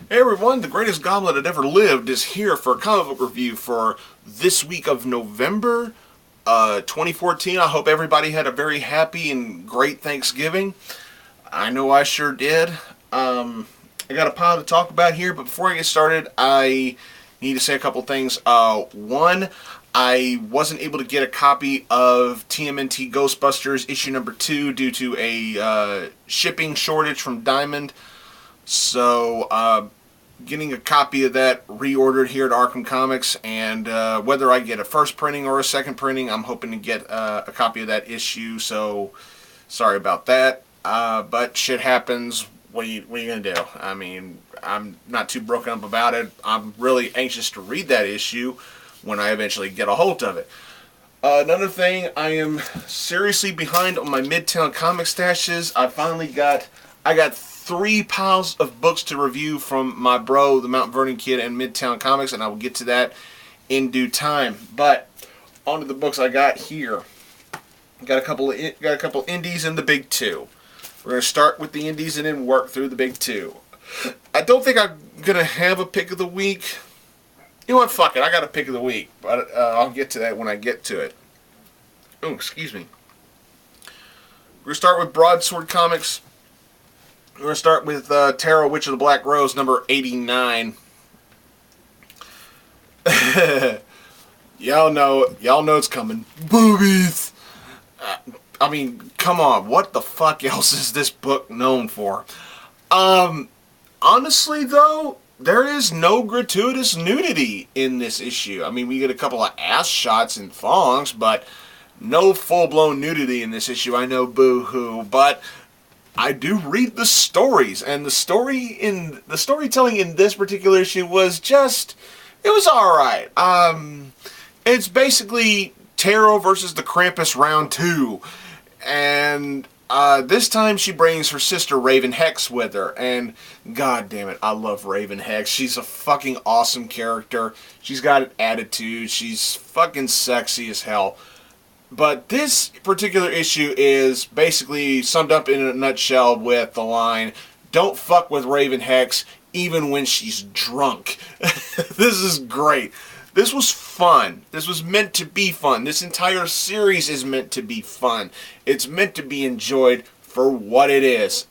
Hey everyone, the greatest goblin that ever lived is here for a comic book review for this week of November 2014. I hope everybody had a very happy and great Thanksgiving. I know I sure did. I got a pile to talk about here, but before I get started, I need to say a couple things. One, I wasn't able to get a copy of TMNT Ghostbusters issue number 2 due to a shipping shortage from Diamond. So, getting a copy of that reordered here at Arkham Comics, and whether I get a first printing or a second printing, I'm hoping to get a copy of that issue, so sorry about that. But shit happens. What are you going to do? I mean, I'm not too broken up about it. I'm really anxious to read that issue when I eventually get a hold of it. Another thing, I am seriously behind on my Midtown comic stashes. I got 3 piles of books to review from my bro, TheMtVernonKid, and Midtown Comics, and I will get to that in due time. But on to the books I got here. Got a couple indies and the big 2. We're gonna start with the indies and then work through the big 2. I don't think I'm gonna have a pick of the week. You know what? Fuck it. I got a pick of the week, but I'll get to that when I get to it. Oh, excuse me. We're gonna start with Broadsword Comics. We're going to start with Tarot Witch of the Black Rose, number 89. Y'all know it's coming. Boobies! I mean, come on, what the fuck else is this book known for? Honestly, though, there is no gratuitous nudity in this issue. I mean, we get a couple of ass shots and thongs, but no full-blown nudity in this issue. I know, boo-hoo, but I do read the stories, and the storytelling in this particular issue was it was alright. It's basically Tarot versus the Krampus round 2, and this time she brings her sister Raven Hex with her, and god damn it, I love Raven Hex. She's a fucking awesome character. She's got an attitude. She's fucking sexy as hell. But this particular issue is basically summed up in a nutshell with the line, "Don't fuck with Raven Hex, even when she's drunk." This is great. This was fun. This was meant to be fun. This entire series is meant to be fun. It's meant to be enjoyed for what it is.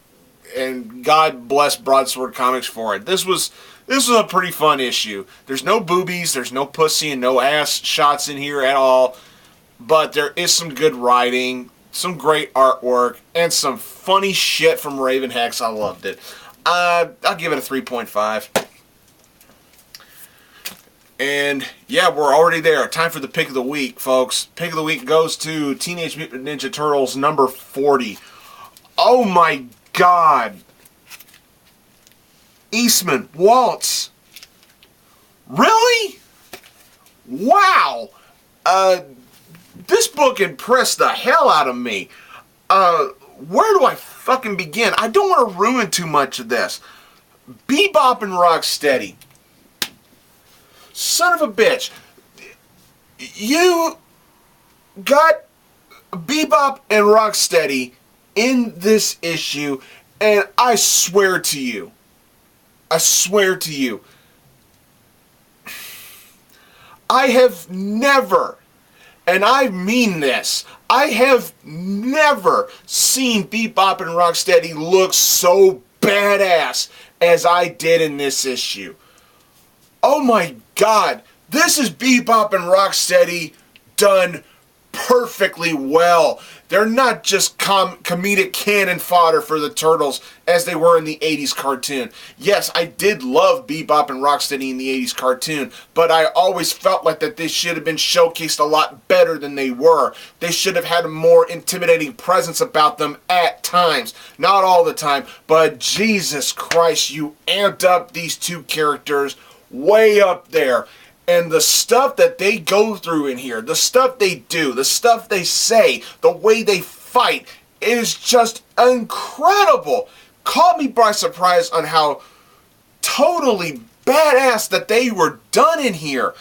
And God bless Broadsword Comics for it. This was a pretty fun issue. There's no boobies, there's no pussy, and no ass shots in here at all. But there is some good writing, some great artwork, and some funny shit from Raven Hex. I loved it. I'll give it a 3.5. And yeah, we're already there. Time for the pick of the week, folks. Pick of the week goes to Teenage Mutant Ninja Turtles number 40. Oh my god. Eastman, Waltz. Really? Wow. This book impressed the hell out of me. Where do I fucking begin? I don't want to ruin too much of this. Bebop and Rocksteady. Son of a bitch. You got Bebop and Rocksteady in this issue, and I swear to you, I have never, and I mean this, I have never seen Bebop and Rocksteady look so badass as I did in this issue. Oh my god, this is Bebop and Rocksteady done perfectly well. They're not just comedic cannon fodder for the Turtles as they were in the 80s cartoon. Yes, I did love Bebop and Rocksteady in the 80s cartoon, but I always felt like that they should have been showcased a lot better than they were. They should have had a more intimidating presence about them at times. Not all the time, but Jesus Christ, you amped up these two characters way up there. And the stuff that they go through in here, the stuff they do, the stuff they say, the way they fight is just incredible. Caught me by surprise on how totally badass that they were done in here.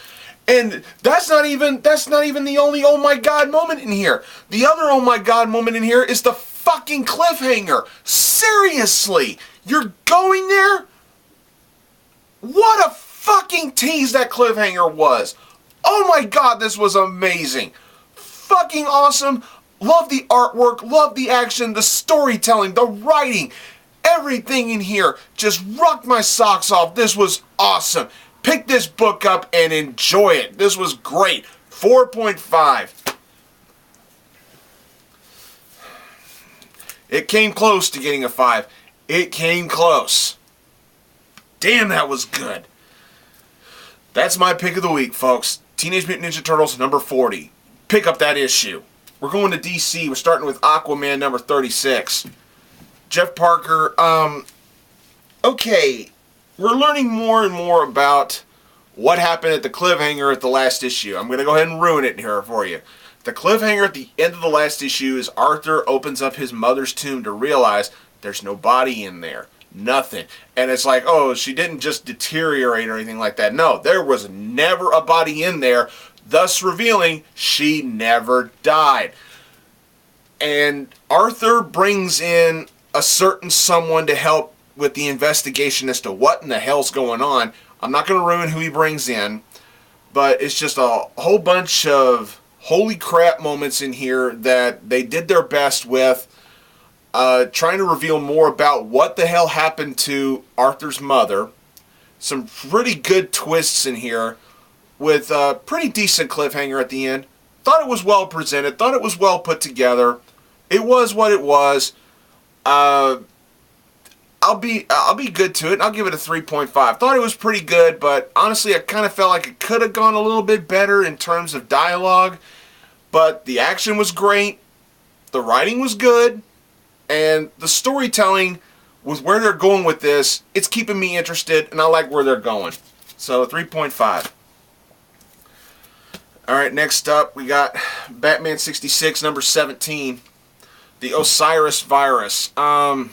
And that's not even the only oh my god moment in here. The other oh my god moment in here is the fucking cliffhanger. Seriously, you're going there? What a fucking tease that cliffhanger was. Oh my god, this was amazing. Fucking awesome. Love the artwork, love the action, the storytelling, the writing. Everything in here just rocked my socks off. This was awesome. Pick this book up and enjoy it. This was great. 4.5. It came close to getting a 5. It came close. Damn, that was good. That's my pick of the week, folks. Teenage Mutant Ninja Turtles number 40. Pick up that issue. We're going to DC. We're starting with Aquaman number 36. Jeff Parker. Okay. We're learning more and more about what happened at the cliffhanger at the last issue. I'm going to go ahead and ruin it here for you. The cliffhanger at the end of the last issue is Arthur opens up his mother's tomb to realize there's no body in there. Nothing. And it's like, oh, she didn't just deteriorate or anything like that. No, there was never a body in there, thus revealing she never died. And Arthur brings in a certain someone to help with the investigation as to what in the hell's going on. I'm not going to ruin who he brings in, but it's just a whole bunch of holy crap moments in here that they did their best with, trying to reveal more about what the hell happened to Arthur's mother. Some pretty good twists in here with a pretty decent cliffhanger at the end. Thought it was well presented, thought it was well put together. It was what it was. I'll be good to it. I'll give it a 3.5. Thought it was pretty good, but honestly, I kind of felt like it could have gone a little bit better in terms of dialogue. But the action was great, the writing was good, and the storytelling with where they're going with this, it's keeping me interested, and I like where they're going. So 3.5. All right, next up we got Batman 66 number 17. The Osiris Virus. I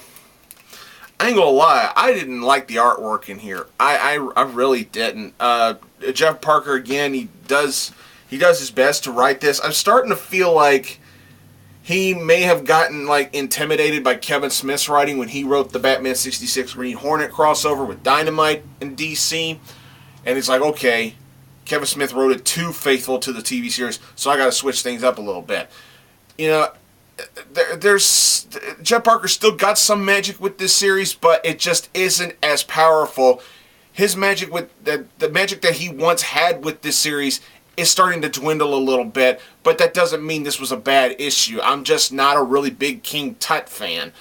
ain't gonna lie, I didn't like the artwork in here. I really didn't. Jeff Parker, again, he does his best to write this. I'm starting to feel like he may have gotten like intimidated by Kevin Smith's writing when he wrote the Batman 66 Green Hornet crossover with Dynamite in DC. And it's like, okay, Kevin Smith wrote it too faithful to the TV series, so I gotta switch things up a little bit. You know, there's Jeff Parker still got some magic with this series, but it just isn't as powerful. His magic with the magic that he once had with this series is starting to dwindle a little bit, but that doesn't mean this was a bad issue. I'm just not a really big King Tut fan.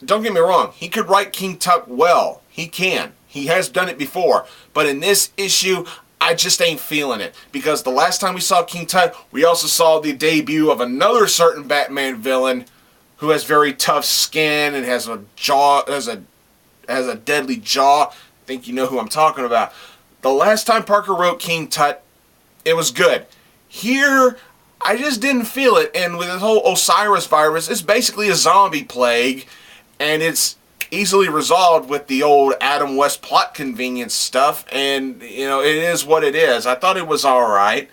Don't get me wrong, he could write King Tut well. He can. He has done it before. But in this issue, I just ain't feeling it. Because the last time we saw King Tut, we also saw the debut of another certain Batman villain who has very tough skin and has a jaw, has a deadly jaw. I think you know who I'm talking about. The last time Parker wrote King Tut, it was good. Here, I just didn't feel it. And with this whole Osiris virus, it's basically a zombie plague. And it's easily resolved with the old Adam West plot convenience stuff, and you know, it is what it is. I thought it was alright,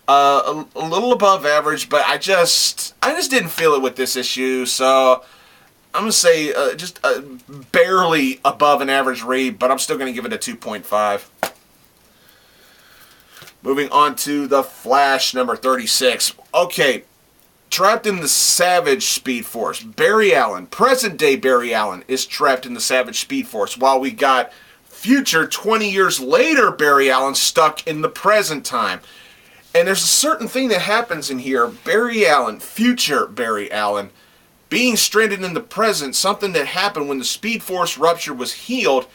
a little above average, but I just didn't feel it with this issue, so I'm gonna say just barely above an average read, but I'm still gonna give it a 2.5. Moving on to The Flash number 36. Okay, trapped in the Savage Speed Force. Barry Allen, present-day Barry Allen, is trapped in the Savage Speed Force, while we got future 20 years later Barry Allen stuck in the present time. And there's a certain thing that happens in here. Barry Allen, future Barry Allen, being stranded in the present, something that happened when the Speed Force rupture was healed,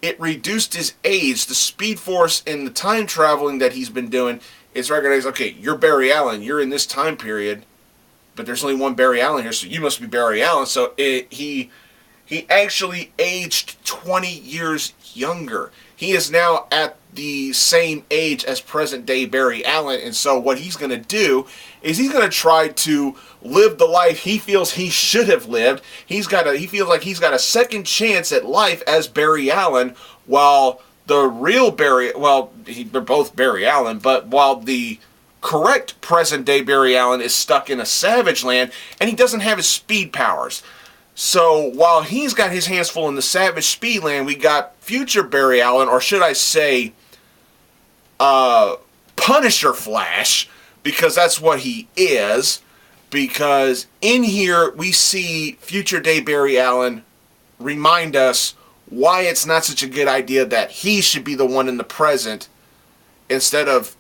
it reduced his age. The Speed Force and the time traveling that he's been doing is recognized, okay, you're Barry Allen, you're in this time period, but there's only one Barry Allen here, so you must be Barry Allen. So he actually aged 20 years younger. He is now at the same age as present-day Barry Allen, and so what he's going to do is he's going to try to live the life he feels he should have lived. He feels like he's got a second chance at life as Barry Allen, while the real Barry, well, they're both Barry Allen, but while the correct present-day Barry Allen is stuck in a savage land, and he doesn't have his speed powers. So while he's got his hands full in the Savage Speedland, we got future Barry Allen, or should I say, Punisher Flash, because that's what he is. Because in here we see future day Barry Allen remind us why it's not such a good idea that he should be the one in the present instead of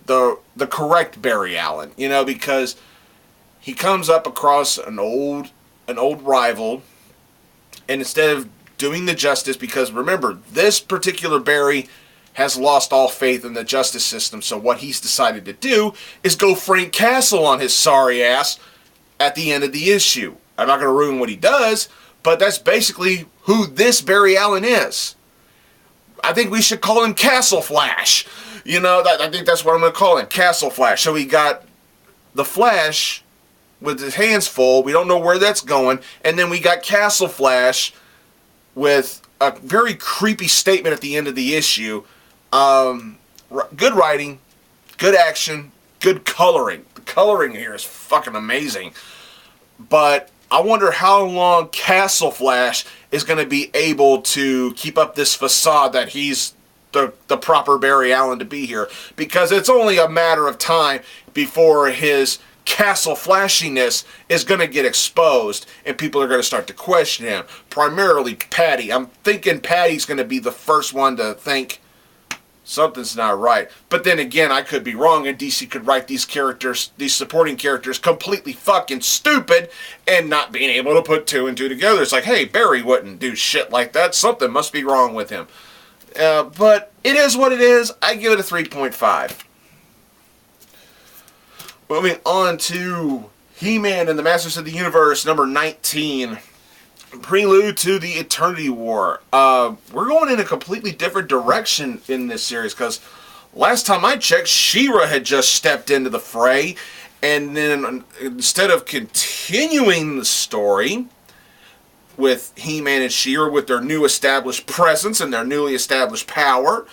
the correct Barry Allen. You know, because he comes up across an old rival, and instead of doing the justice, because remember, this particular Barry has lost all faith in the justice system, so what he's decided to do is go Frank Castle on his sorry ass at the end of the issue. I'm not going to ruin what he does, but that's basically who this Barry Allen is. I think we should call him Castle Flash. You know, I think that's what I'm going to call him, Castle Flash. So we got the Flash with his hands full. We don't know where that's going. And then we got Castle Flash with a very creepy statement at the end of the issue. Good writing, good action, good coloring. The coloring here is fucking amazing. But I wonder how long Castle Flash is going to be able to keep up this facade that he's the proper Barry Allen to be here. Because it's only a matter of time before his Castle Flashiness is going to get exposed and people are going to start to question him. Primarily Patty. I'm thinking Patty's going to be the first one to think something's not right. But then again, I could be wrong, and DC could write these characters, these supporting characters, completely fucking stupid and not being able to put two and two together. It's like, hey, Barry wouldn't do shit like that. Something must be wrong with him. But it is what it is. I give it a 3.5. Moving on to HeMan and the Masters of the Universe, number 19. Prelude to the Eternity War. We're going in a completely different direction in this series, because last time I checked, She-Ra had just stepped into the fray, and then instead of continuing the story with He-Man and She-Ra with their new established presence and their newly established power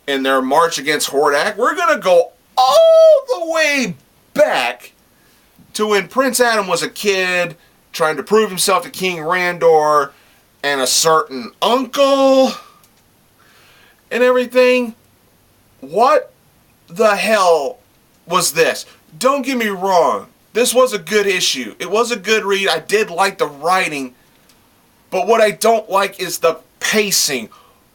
and their march against Hordak, we're going to go all the way back to when Prince Adam was a kid trying to prove himself to King Randor and a certain uncle and everything. What the hell was this? Don't get me wrong. This was a good issue. It was a good read. I did like the writing. But what I don't like is the pacing.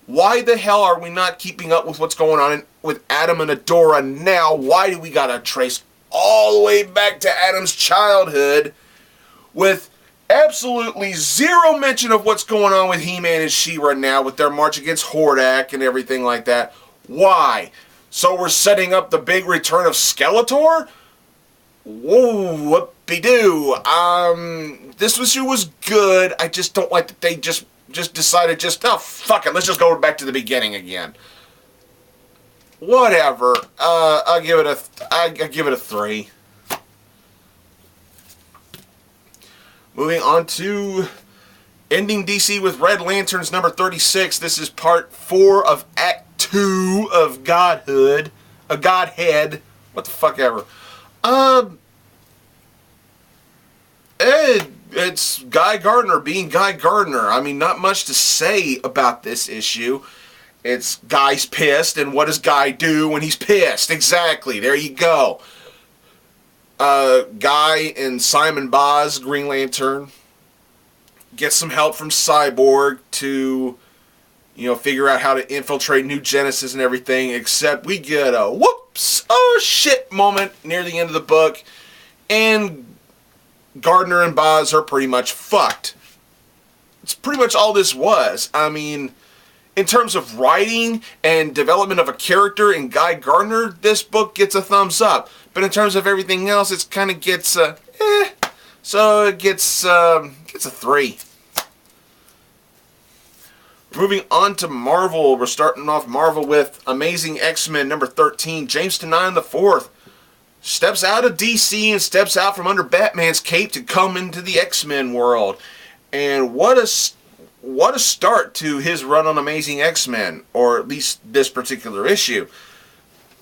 Why the hell are we not keeping up with what's going on with Adam and Adora now? Why do we gotta trace all the way back to Adam's childhood with absolutely zero mention of what's going on with He-Man and She-Ra now with their march against Hordak and everything like that? Why? So we're setting up the big return of Skeletor? Whoa, whoopie-doo. This issue was good. I just don't like that they just decided oh, fuck it, let's just go back to the beginning again. Whatever. I'll give it a 3. Moving on to Ending DC with Red Lanterns number 36. This is part 4 of Act 2 of Godhead. What the fuck ever. It's Guy Gardner being Guy Gardner. I mean, not much to say about this issue. It's Guy's pissed, and what does Guy do when he's pissed? Exactly, there you go. Guy and Simon Baz, Green Lantern, get some help from Cyborg to, figure out how to infiltrate New Genesis and everything, except we get a whoops, oh shit moment near the end of the book, and Gardner and Baz are pretty much fucked. It's pretty much all this was. I mean, in terms of writing and development of a character in Guy Gardner, this book gets a thumbs up. But in terms of everything else, it kind of gets so it gets a 3. Moving on to Marvel, we're starting off Marvel with Amazing X-Men number 13. James Tynion IV steps out of DC and steps out from under Batman's cape to come into the X-Men world. And what a start to his run on Amazing X-Men, or at least this particular issue.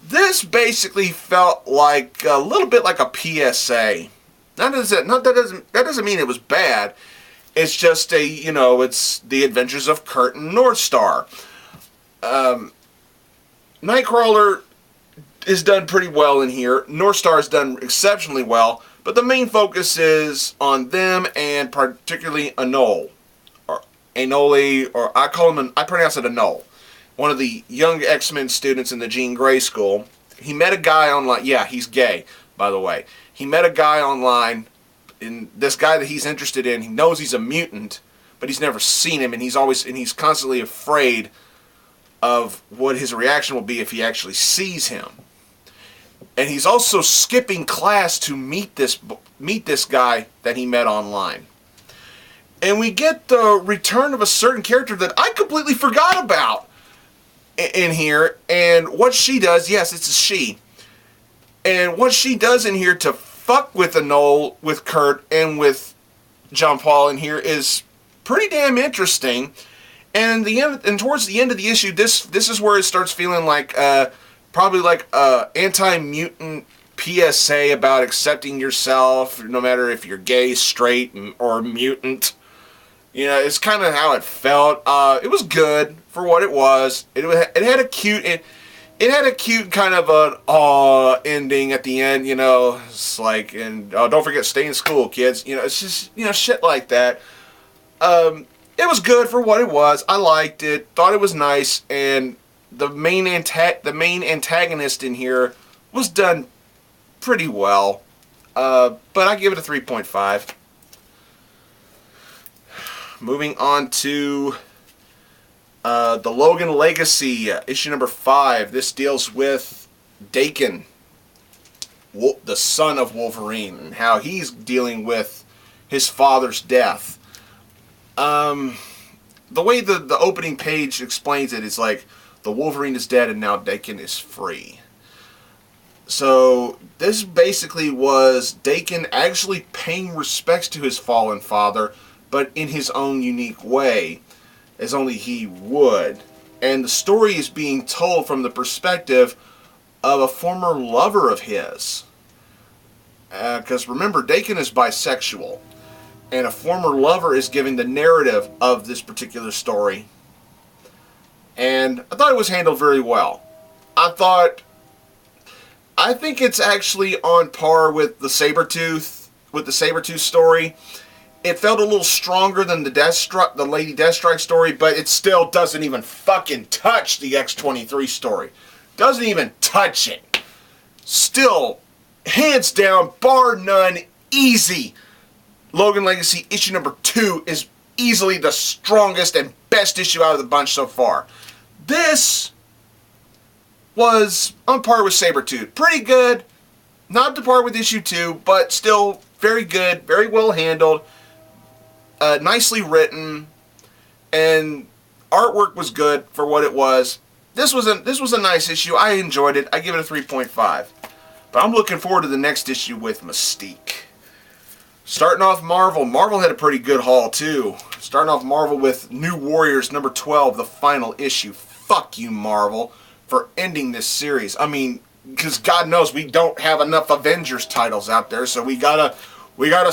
This basically felt like a little bit like a PSA. That doesn't mean it was bad. It's just it's the adventures of Kurt and Northstar. Nightcrawler is done pretty well in here. Northstar is done exceptionally well, but the main focus is on them and particularly Anole, or Anole, or I pronounce it Anole, one of the young X-Men students in the Jean Grey school. He met a guy online. Yeah, he's gay, by the way. He met a guy online, and this guy that he's interested in, he knows he's a mutant, but he's never seen him, and he's constantly afraid of what his reaction will be if he actually sees him. And he's also skipping class to meet this guy that he met online. And we get the return of a certain character that I completely forgot about in here. And what she does, yes, it's a she. And what she does in here to fuck with Anole, with Kurt, and with John Paul in here is pretty damn interesting. And towards the end of the issue, this is where it starts feeling like probably like anti-mutant PSA about accepting yourself, no matter if you're gay, straight, or mutant. It's kind of how it felt. It was good for what it was. It had a cute kind of an ending at the end. It's like, and don't forget, stay in school, kids. It's just shit like that. It was good for what it was. I liked it. Thought it was nice, and the main antagonist in here was done pretty well. But I give it a 3.5. Moving on to the Logan Legacy, issue number 5. This deals with Daken, the son of Wolverine, and how he's dealing with his father's death. The way the opening page explains it is like, the Wolverine is dead and now Daken is free. So this basically was Daken actually paying respects to his fallen father, but in his own unique way, as only he would. And the story is being told from the perspective of a former lover of his. Because remember, Daken is bisexual, and a former lover is giving the narrative of this particular story. And I thought it was handled very well. I think it's actually on par with the Sabretooth story. It felt a little stronger than the Lady Deathstrike story, but it still doesn't even fucking touch the X-23 story. Doesn't even touch it. Still, hands down, bar none, easy. Logan Legacy issue number 2 is easily the strongest and best issue out of the bunch so far. This was on par with Sabretooth. Pretty good. Not to par with issue 2, but still very good, very well handled, nicely written, and artwork was good for what it was. This was a nice issue. I enjoyed it. I give it a 3.5. But I'm looking forward to the next issue with Mystique. Starting off Marvel. Marvel had a pretty good haul too. Starting off Marvel with New Warriors number 12, the final issue. Fuck you, Marvel, for ending this series. I mean, because God knows we don't have enough Avengers titles out there, so we gotta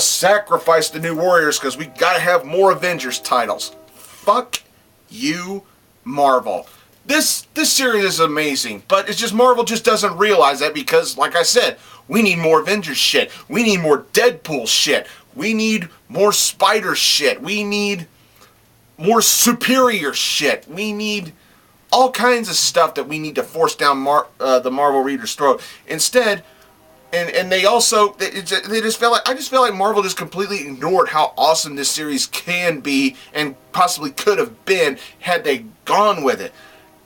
sacrifice the New Warriors because we gotta have more Avengers titles. Fuck you, Marvel. This series is amazing, but it's just Marvel just doesn't realize that because, like I said, we need more Avengers shit. We need more Deadpool shit. We need more Spider shit. We need more Superior shit. We need all kinds of stuff that we need to force down the Marvel reader's throat. Instead, and they also, I just feel like Marvel just completely ignored how awesome this series can be and possibly could have been had they gone with it.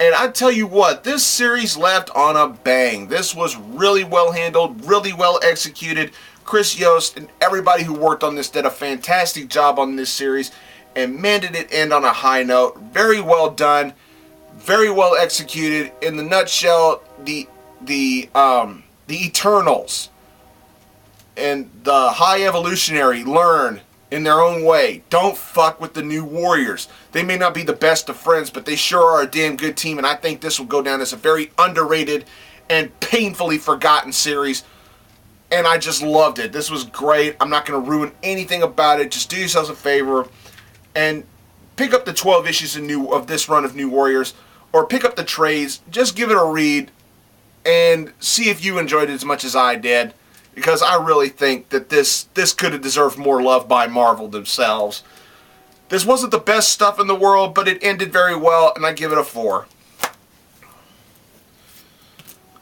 And I tell you what, this series left on a bang. This was really well handled, really well executed. Chris Yost and everybody who worked on this did a fantastic job on this series, and man, did it end on a high note. Very well done, very well executed. In the nutshell, the Eternals and the High Evolutionary learn in their own way. Don't fuck with the New Warriors. They may not be the best of friends, but they sure are a damn good team, and I think this will go down as a very underrated and painfully forgotten series, and I just loved it. This was great. I'm not going to ruin anything about it. Just do yourselves a favor. and pick up the 12 issues of this run of New Warriors, or pick up the trades. Just give it a read and see if you enjoyed it as much as I did, because I really think that this could have deserved more love by Marvel themselves. This wasn't the best stuff in the world, but it ended very well, and I give it a 4.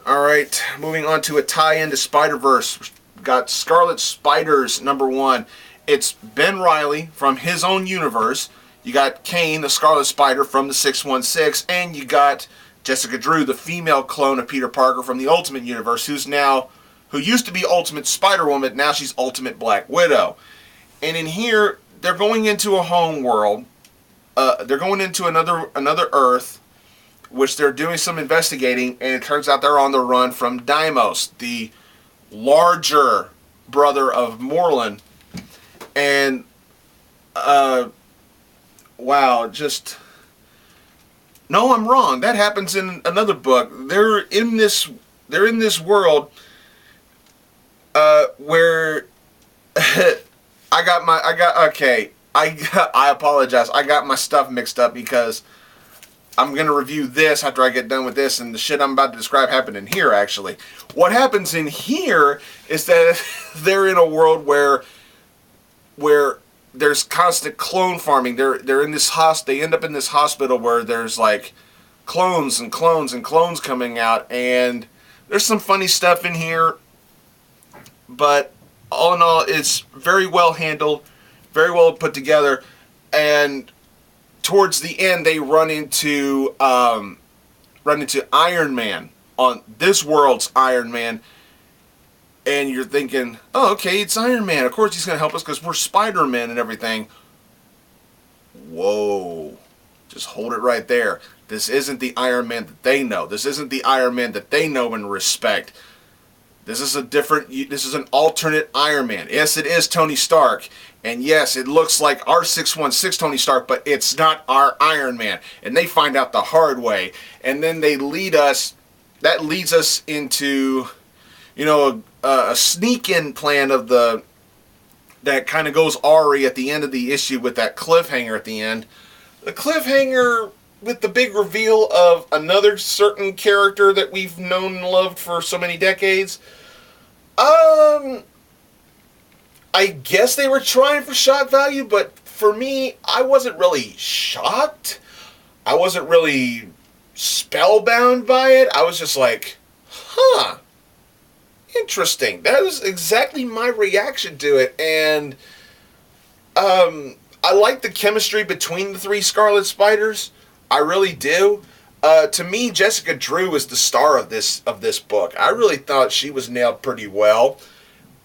Alright, moving on to a tie-in to Spider-Verse. We've got Scarlet Spiders #1. It's Ben Reilly from his own universe. You got Kane, the Scarlet Spider from the 616, and you got Jessica Drew, the female clone of Peter Parker from the Ultimate Universe, who used to be Ultimate Spider-Woman, now she's Ultimate Black Widow. And in here, they're going into a home world. They're going into another Earth, which they're doing some investigating, and it turns out they're on the run from Deimos, the larger brother of Morlun. And wow, no, I'm wrong. That happens in another book. They're in this world where I apologize. I got my stuff mixed up because I'm going to review this after I get done with this, and the shit I'm about to describe happened in here, actually. What happens in here is that they're in a world where there's constant clone farming. They're in this they end up in this hospital where there's like clones and clones and clones coming out, and there's some funny stuff in here, but all in all, it's very well handled, very well put together, and towards the end, they run into Iron Man on this world's Iron Man, and you're thinking, oh, okay, it's Iron Man. Of course he's going to help us because we're Spider-Man and everything. Whoa. Just hold it right there. This isn't the Iron Man that they know. This isn't the Iron Man that they know and respect. This is an alternate Iron Man. Yes, it is Tony Stark. And yes, it looks like our 616 Tony Stark, but it's not our Iron Man. And they find out the hard way. And then that leads us into, a sneak-in plan of that kind of goes awry at the end of the issue with that cliffhanger at the end. The cliffhanger with the big reveal of another certain character that we've known and loved for so many decades. I guess they were trying for shock value, but for me, I wasn't really shocked. I wasn't really spellbound by it. I was just like, huh, interesting. That was exactly my reaction to it, and I like the chemistry between the 3 Scarlet Spiders. I really do. To me, Jessica Drew is the star of this book. I really thought she was nailed pretty well.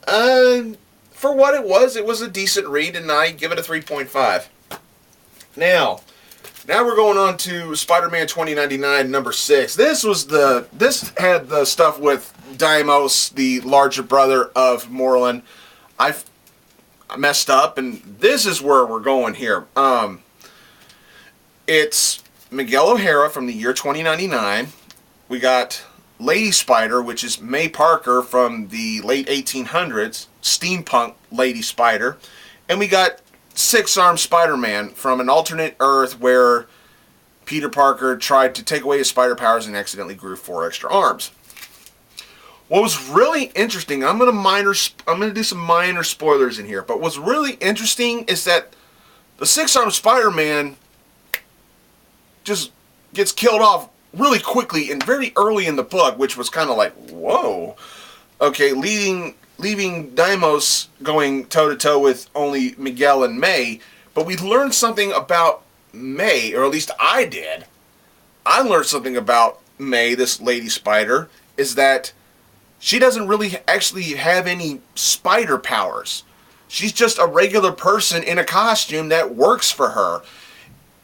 For what it was a decent read, and I give it a 3.5. Now we're going on to Spider-Man 2099 #6. This had the stuff with Deimos, the larger brother of Morlun. I messed up, and this is where we're going here. It's Miguel O'Hara from the year 2099. We got Lady Spider, which is May Parker from the late 1800s, steampunk Lady Spider. And we got Six-Armed Spider-Man from an alternate Earth where Peter Parker tried to take away his spider powers and accidentally grew 4 extra arms. What was really interesting, I'm going to do some minor spoilers in here, but what's really interesting is that the Six-Armed Spider-Man just gets killed off really quickly and very early in the book, which was kind of like, whoa. Okay, leaving Deimos going toe-to-toe with only Miguel and May, but we learned something about May, or at least I did. I learned something about May, this Lady Spider, is that she doesn't really actually have any spider powers. She's just a regular person in a costume that works for her.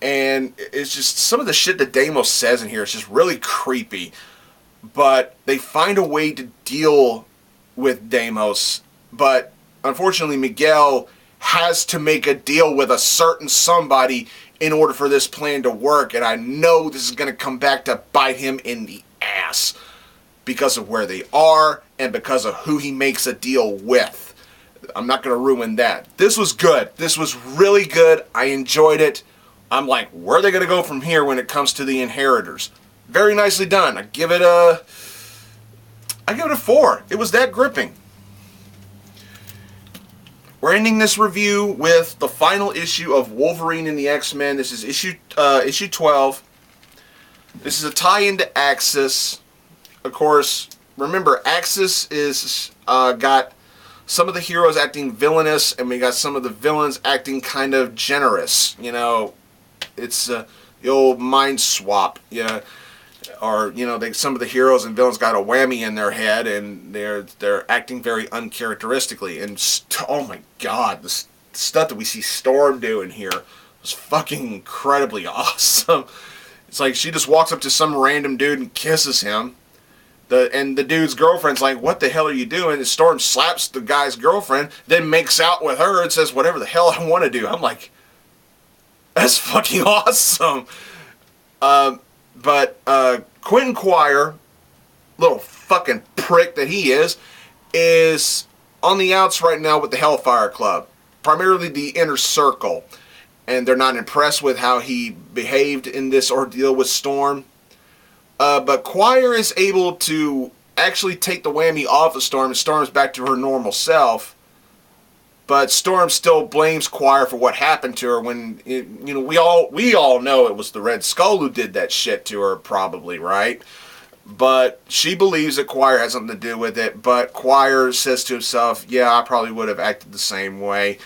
And it's just, some of the shit that Deimos says in here is just really creepy. But they find a way to deal with Deimos. But unfortunately, Miguel has to make a deal with a certain somebody in order for this plan to work. And I know this is going to come back to bite him in the ass because of where they are and because of who he makes a deal with. I'm not going to ruin that. This was good. This was really good. I enjoyed it. I'm like, where are they going to go from here when it comes to the Inheritors? Very nicely done. I give it a 4. It was that gripping. We're ending this review with the final issue of Wolverine and the X-Men. This is issue 12. This is a tie-in to Axis. Of course, remember, Axis is got some of the heroes acting villainous, and we got some of the villains acting kind of generous. You know, it's the old mind swap. Yeah, or you know, some of the heroes and villains got a whammy in their head, and they're acting very uncharacteristically. And oh my God, the stuff that we see Storm doing here was fucking incredibly awesome. It's like she just walks up to some random dude and kisses him. And the dude's girlfriend's like, what the hell are you doing? And Storm slaps the guy's girlfriend, then makes out with her and says, whatever the hell I want to do. I'm like, that's fucking awesome. But Quentin Quire, little fucking prick that he is on the outs right now with the Hellfire Club. Primarily the Inner Circle. And they're not impressed with how he behaved in this ordeal with Storm. But Quire is able to actually take the whammy off of Storm, and Storm's back to her normal self. But Storm still blames Quire for what happened to her when, you know, we all know it was the Red Skull who did that shit to her, probably, right? But she believes that Quire has something to do with it, but Quire says to himself, yeah, I probably would have acted the same way.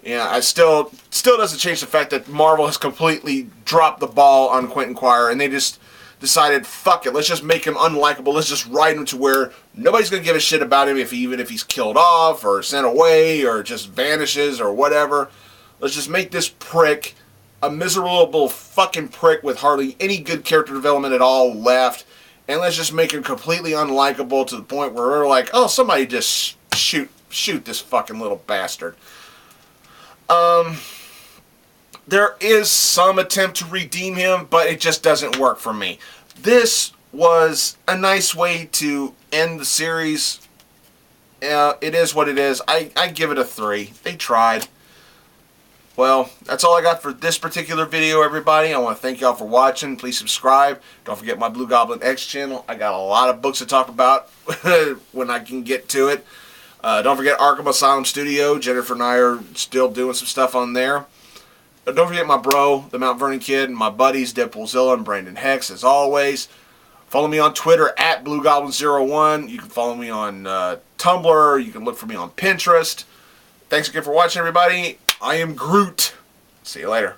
Yeah, I still doesn't change the fact that Marvel has completely dropped the ball on Quentin Quire, and they just decided, fuck it, let's just make him unlikable. Let's just write him to where nobody's going to give a shit about him even if he's killed off or sent away or just vanishes or whatever. Let's just make this prick a miserable fucking prick with hardly any good character development at all left, and let's just make him completely unlikable to the point where we're like, oh, somebody just shoot this fucking little bastard. There is some attempt to redeem him, but it just doesn't work for me. This was a nice way to end the series. It is what it is. I give it a 3. They tried. Well, that's all I got for this particular video, everybody. I want to thank y'all for watching. Please subscribe. Don't forget my Blugoblin X channel. I got a lot of books to talk about when I can get to it. Don't forget Arkham Asylum Studio. Jennifer and I are still doing some stuff on there. Don't forget my bro, TheMtVernonKid, and my buddies, Deadpoolzilla and Brandon Hex, as always. Follow me on Twitter, at Blugoblin01. You can follow me on Tumblr. You can look for me on Pinterest. Thanks again for watching, everybody. I am Groot. See you later.